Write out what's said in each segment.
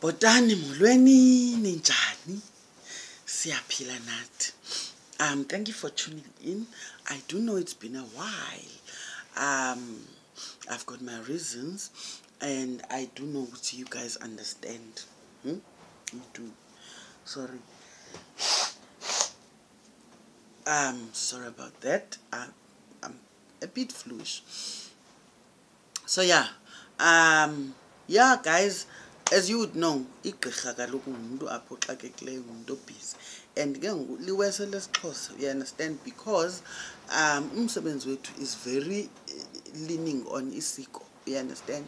Botani molweni ninjani siyaphila nathi. Thank you for tuning in. I do know it's been a while. I've got my reasons, and I do know what you guys understand. You do. Sorry. Sorry about that. I'm a bit fluish. So yeah, guys, as you would know, igqirha kaloku ngumuntu aphoxakekileyo, ngumuntu busy, and ke liwese lesixhosa, you understand, because umsebenzi wethu is very leaning on isiko, you understand,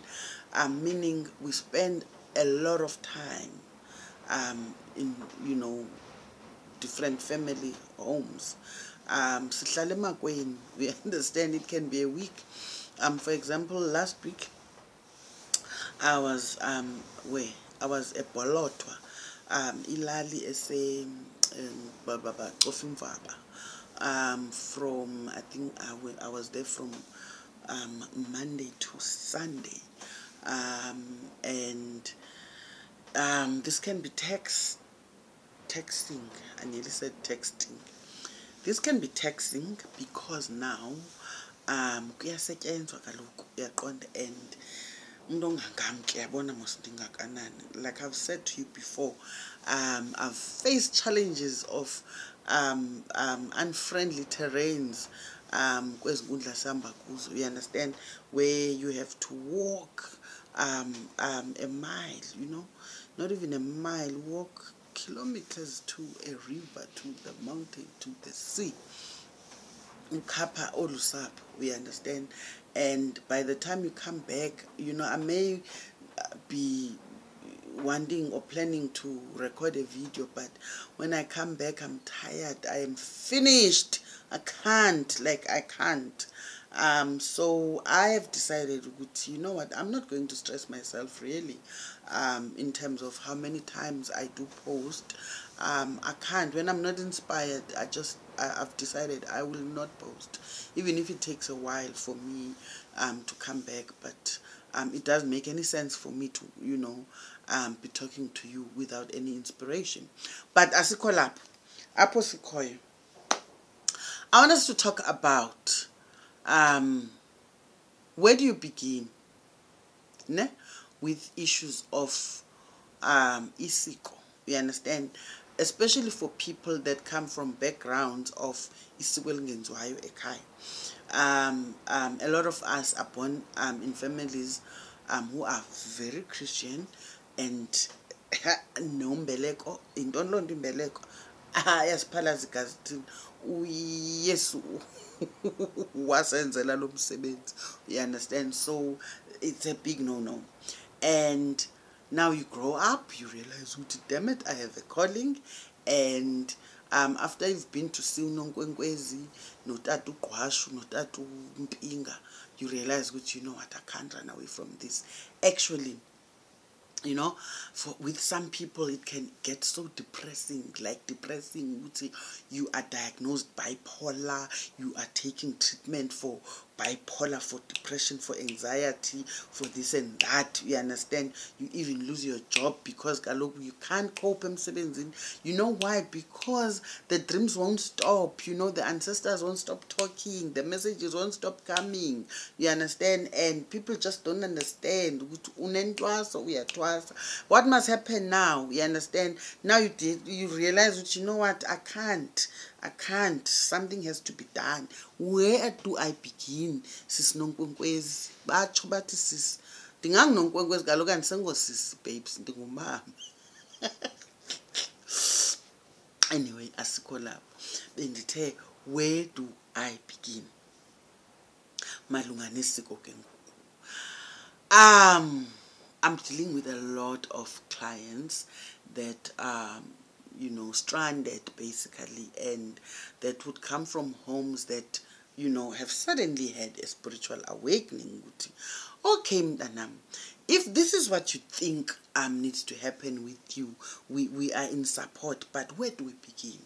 meaning we spend a lot of time in, you know, different family homes. Sihlala emakweni, we understand, it can be a week. For example, last week I was where I was at Bolotwa, ilali ese Ukuvula, from I think I was there from Monday to Sunday, and this can be texting. I nearly said texting. This can be texting because now kuyasetyenzwa kaloku, uyaqonda, and like I've said to you before, I've faced challenges of unfriendly terrains, you understand, where you have to walk a mile, you know, not even a mile, walk kilometers to a river, to the mountain, to the sea. Ukapha olusapho, we understand, and by the time you come back, you know, I may be wanting or planning to record a video, but when I come back, I'm tired, I am finished, I can't. So I have decided, you know what, I'm not going to stress myself really in terms of how many times I do post. I can't. When I'm not inspired, I've decided I will not post, even if it takes a while for me to come back. But it doesn't make any sense for me to, you know, be talking to you without any inspiration. But asikolapho, apho sikhoyo, I want us to talk about where do you begin with issues of isiko, you understand, especially for people that come from backgrounds of isiko elingenziwayo ekhaya. A lot of us are born in families who are very Christian, and no mbeleko, intoni loo nto imbeleko, yasiphalaza igazithini, uyesu wasenzela lo msebenzi, you understand. So it's a big no. And now you grow up, you realize, damn it, I have a calling. And after you've been to see Nonkwenkwezi, notatu Kwashu, notatu Mpinga, you realize, you know what, I can't run away from this. Actually, you know, with some people it can get so depressing, you are diagnosed bipolar, you are taking treatment for bipolar, for depression, for anxiety, for this and that, you understand. You even lose your job because you can't cope emsebenzini. You know why? Because the dreams won't stop, you know, the ancestors won't stop talking, the messages won't stop coming, you understand. And people just don't understand what must happen now, you understand. Now you realize, you know what, I can't, something has to be done. Where do I begin? Sis Nonkwenkwezi, batsho bathi sis, ndinganguNonkwenkwezi kaloku andisengosis babes, ndingumama. Anyway, asikho lapho, bendithe where do I begin malunga nesiko ke ngoku. I'm dealing with a lot of clients that you know, stranded basically, and that would come from homes that, you know, have suddenly had a spiritual awakening. Okay, mntanam, if this is what you think needs to happen with you, we are in support, but where do we begin?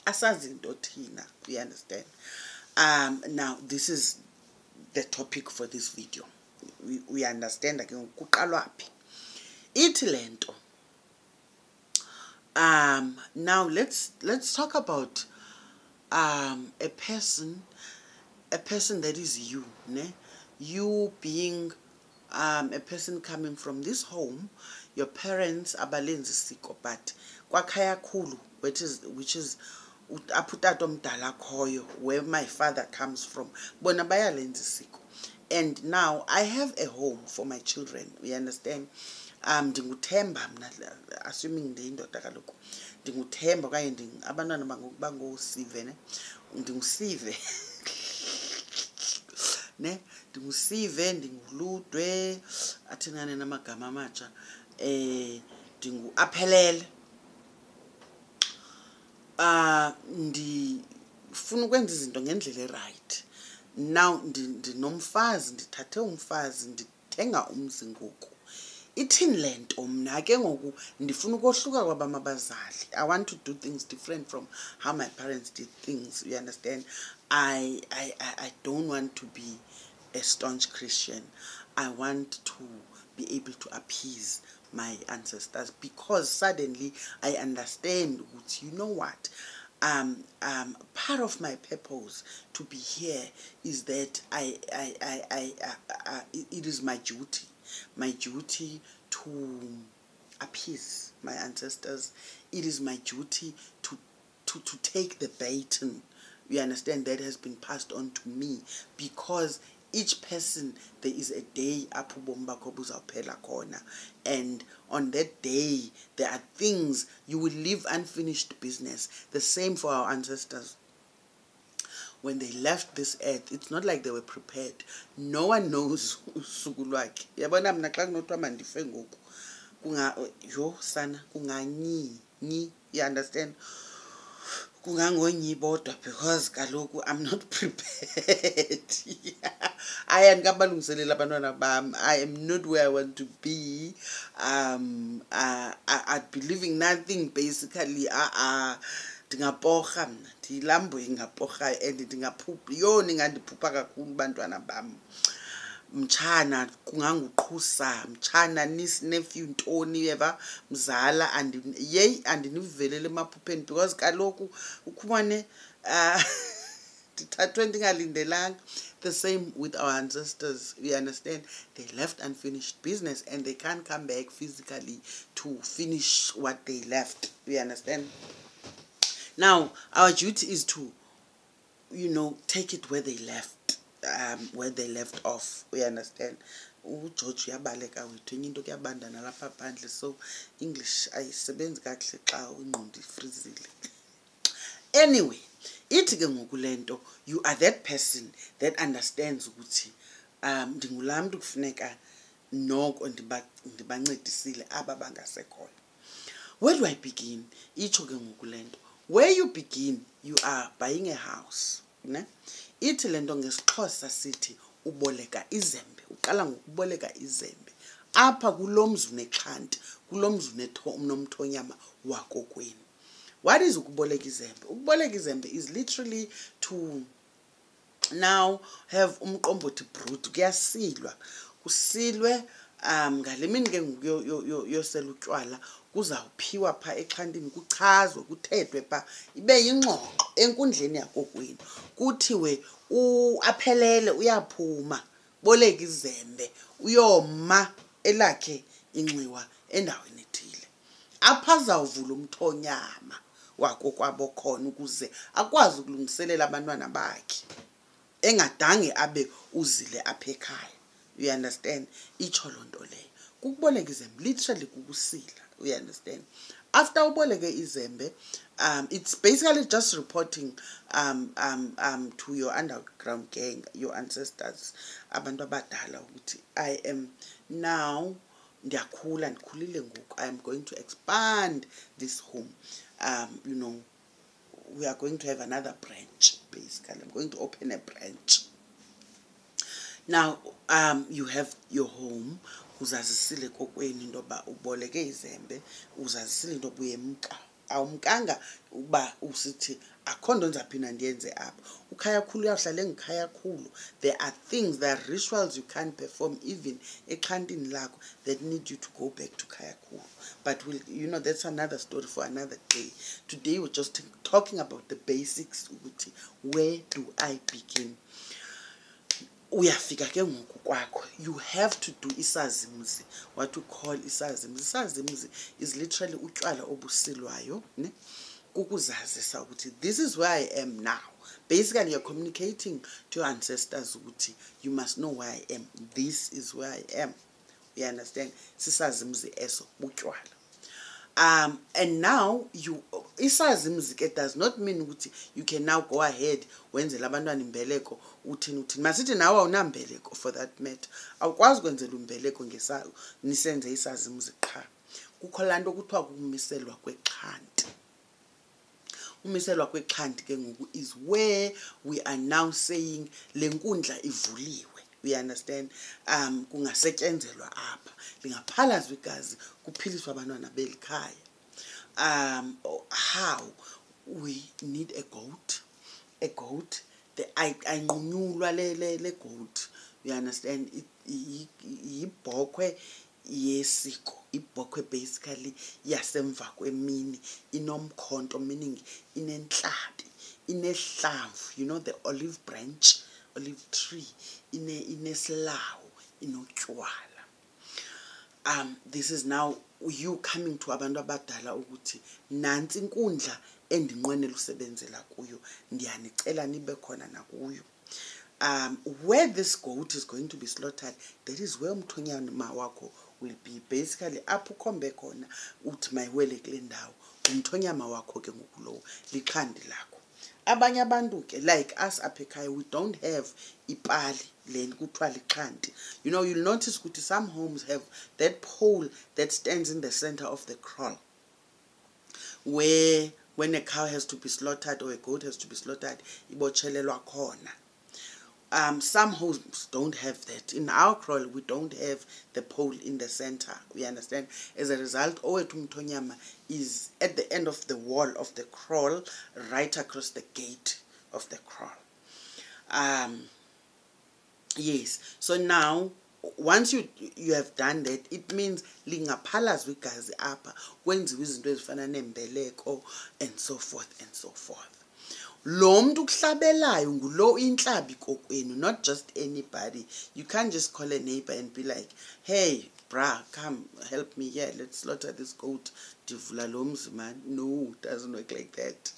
Asazi into thina, we understand. Now this is the topic for this video. We understand again kuqalwa phi. Ithi lento Now let's talk about a person that is you, ne? You being a person coming from this home. Your parents abalenzi siko, but kwakhaya khulu, which is aputato mdala khoyo, where my father comes from, bona bayalenzi siko. And now I have a home for my children, you understand. Ndinguthemba mna, assuming ndiyindoda kaloku, ndinguthemba okanye abantwana bangosive, ne? Ndingusive ne, ndingusive, ndinguludwe, athenane namagama amatsha, ndinguaphelele. Ndifuna ukwenza izinto ngendlela right. Now ndinomfazi, ndithathe umfazi, ndithenga umzi ngoku. Ithini le nto mna ke ngoku ndifuna ukohluka kwabam abazali. I want to do things different from how my parents did things, you understand. I don't want to be a staunch Christian. I want to be able to appease my ancestors, because suddenly I understand what, you know what, part of my purpose to be here is that it is my duty to appease my ancestors. It is my duty to take the baton, you understand, that has been passed on to me, because each person, there is a day apho ubomi bakho buzawuphela khona, and on that day there are things you will leave unfinished business. The same for our ancestors. When they left this earth, it's not like they were prepared. No one knows usuku lwakhe. Yabona mna xa kunothiwa mandife ngoku, yo sana kunganyi, you understand? Kungangonyi bodwa, because kaloku I'm not prepared. I am not where I want to be. I'd be living nothing basically. Ndingaporha mna, ndilambo ingaporha, and ndingaphupha, yo ningandiphupha kakhulu bantwana bam. Mtshana kunganguqhusa, mtshana nephew ntoni eva mzala, andinivelele emaphupheni, because kaloku ukhubane ndithathwe ndingalindelanga. The same with our ancestors, you understand. They left unfinished business and they can't come back physically to finish what they left, you understand. Now our duty is to, you know, take it where they left. Where they left off, we understand. George uyabaleka wethu, enye into kuyabandana lapha phandle, so English ayisebenzi kakuhle xa ingqondo ifrizile. Anyway, ithi ke ngoku lento, you are that person that understands ukuthi ndingulaa mntu kufuneka noko ndibancedisile aba bangasekhoyo. Where do I begin? Itsho ke ngoku lento, where you begin, you are buying a house, ne? Ithi lento ngesixhosa sithi uboleka izembe, uqala ngokuboleka izembe apha kulomzi unexhanti, kulomzi unomthonyama wakokwenu. What is ukuboleka izembe? Ukuboleka izembe is literally to now have umqombothi brood, kuyasilwa, kusilwe ngale mini ke yosela utywala, kuzawuphiwa pha exhantini, kuchazwe, kuthethwe pha, ibe yingxoxo enkundleni yakokwenu, kuthiwe aphelele uyaphuma, boleka izembe, uyoma elakhe inxiwa endaweni ethile. Apha azawuvula umthonyama wakokwabo khona ukuze akwazi ukulungiselela abantwana bakhe, engadange abe uzile apha ekhaya, you understand. Itsho loo nto leyo. Kukuboleka izembe literally kukusila, you understand. After uboleke izembe, it's basically just reporting to your underground gang, your ancestors, abantu abadala, ukuthi I am now, ndiyakhula, ndikhulile ngoku, I am going to expand this home. You know, we are going to have another branch, basically. I'm going to open a branch. Now, you have your home, uzazisile kokwenu into ba uboleke izembe, uzazisile into buye mka. Awumkanga uba usithi akhondo ngizaphina ndiyenze apha. Ukhaya khulu uyahlala ngikhaya khulu. There are things, there are rituals you can't perform even ixhantini lakho that need you to go back to khaya khulu. But we'll, you know, that's another story for another day. Today we're just talking about the basics. Where do I begin? Uyafika ke ngoku kwakho, you have to do isazimzi. What we call isazimzi. Isazimzi is literally utywala obusilwayo, ne? Kukuzazisa ukuthi this is where I am now. Basically, you're communicating to your ancestors ukuthi you must know where I am. This is where I am. You understand? Sisazimzi eso utywala. And now isazimzi does not mean ukuthi you can now go ahead wenzela abantwana imbeleko uthini masithi nawe awunambeleko for that matter. Awukwazi kwenzela umbeleko nisenze isazimzi qha. Kukho lanto kuthiwa ukumiselwa kwexhanti. Umiselwa kwexhanti ke ngoku is where we are now saying le nkundla ivuliwe. We understand? Kungasetyenzelwa apha. Lingaphalazwa igazi kuphiliswa abantwana belikhaya. How? We need a goat. A goat. Ayinqunyulwa le goat. You understand? Yibhokhwe yesiko. Ibhokhwe basically yasemva kwemini. Inomkhonto, meaning inenhlabi. Inehlamvu. You know the olive branch? Olive tree. Inesilawu. Inotywala. This is now you coming to abantu abadala ukuthi nansi inkundla endinqwenela usebenzela kuyo, ndiyanicela nibe khona nakuyo. Where this goat is going to be slaughtered, that is where umthonyama wakho will be. Basically apho ukhombe khona uthi mayiwele kule ndawo, umthonyama wakho ke ngokulowo likhandi lakho. Abanye abantu ke like us apha ekhaya, we don't have ipali len kuthiwa lixhanti. You know, you'll notice ukuthi some homes have that pole that stands in the center of the kraal, where when a cow has to be slaughtered or a goat has to be slaughtered, ibochelelwa khona. Some homes don't have that. In our kraal, we don't have the pole in the center. We understand. As a result, owethu umthonyama is at the end of the wall of the kraal, right across the gate of the kraal. Yes. So now, once you have done that, it means lingaphalazwa igazi apha, kwenziwe izinto ezifana nembeleko and so forth and so forth. Lo muntu kuhlabelayo ngulo inhlabi kokwenu, not just anybody. You can't just call a neighbor and be like, hey brah, come help me here, let's slaughter this goat. Divula lo umzi man. No, it doesn't work like that.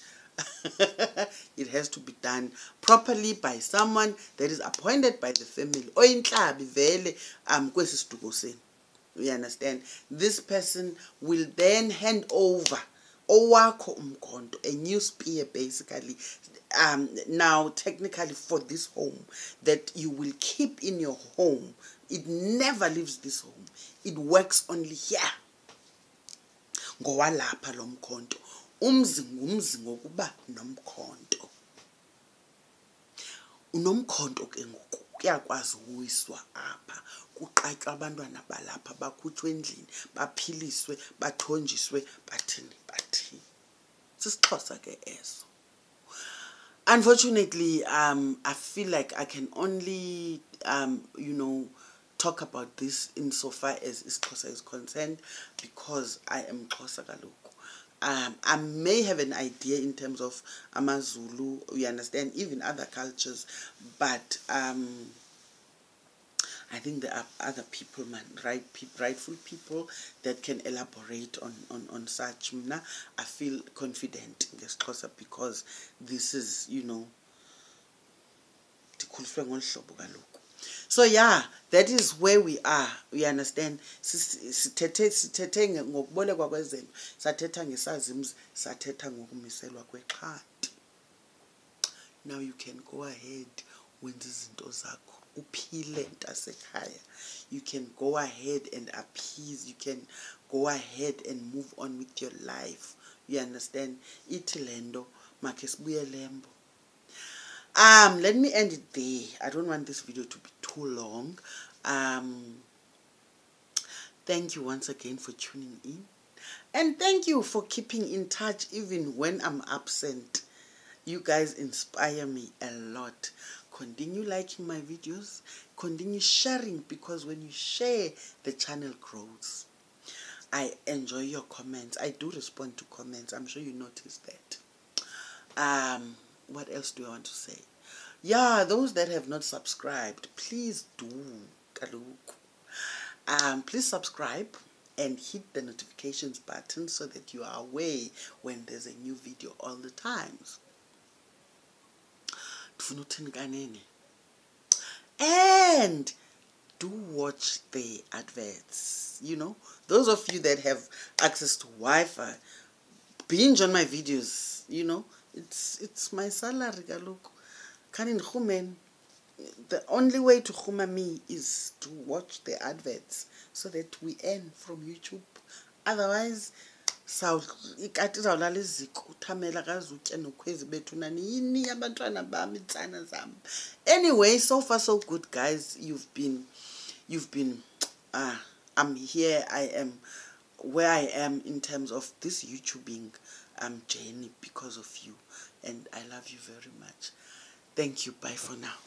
It has to be done properly by someone that is appointed by the family. O inhlabi vele kwesi siduko senu. You understand? This person will then hand over owakho umkhonto, a new spear basically, now technically for this home that you will keep in your home. It never leaves this home. It works only here. Ngowalapha lo mkhonto. Umzi ngumzi ngokuba nomkhonto. Unomkhonto ke ngoku kuyakwazi uwiswa apha. Kuqatywa abantwana balapha, bakhutshwe endlini, baphiliswe, bathonjiswe, bathini. Sisixhosa ke eso. Unfortunately, I feel like I can only, you know, talk about this insofar as isiXhosa is concerned, because I am Xhosa kaloku. I may have an idea in terms of amaZulu, you understand, even other cultures, but I think there are other people, man, rightful people that can elaborate on such. I feel confident in isiXhosa because this is, you know, so yeah, that is where we are. We understand. Sithethe ngokubolekwa kwezinto, sathetha ngesazimzi, sathetha ngokumiselwa kwexhanti. Now you can go ahead wenza izinto zakho. Uphile ntasekhaya. You can go ahead and appease. You can go ahead and move on with your life. You understand? Ithi lendo makhe sibuye lembo. Let me end it there. I don't want this video to be too long. Thank you once again for tuning in. And thank you for keeping in touch even when I'm absent. You guys inspire me a lot. Continue liking my videos, continue sharing, because when you share, the channel grows. I enjoy your comments. I do respond to comments. I'm sure you noticed that. What else do I want to say? Yeah, those that have not subscribed, please do. Please subscribe and hit the notifications button so that you are aware when there's a new video all the times. And do watch the adverts. You know, those of you that have access to Wi-Fi, binge on my videos. You know, it's my salary. Look, the only way to huma me is to watch the adverts so that we earn from YouTube. Otherwise, anyway, so far so good, guys. I'm here. I am where I am in terms of this YouTubing journey because of you, and I love you very much. Thank you. Bye for now.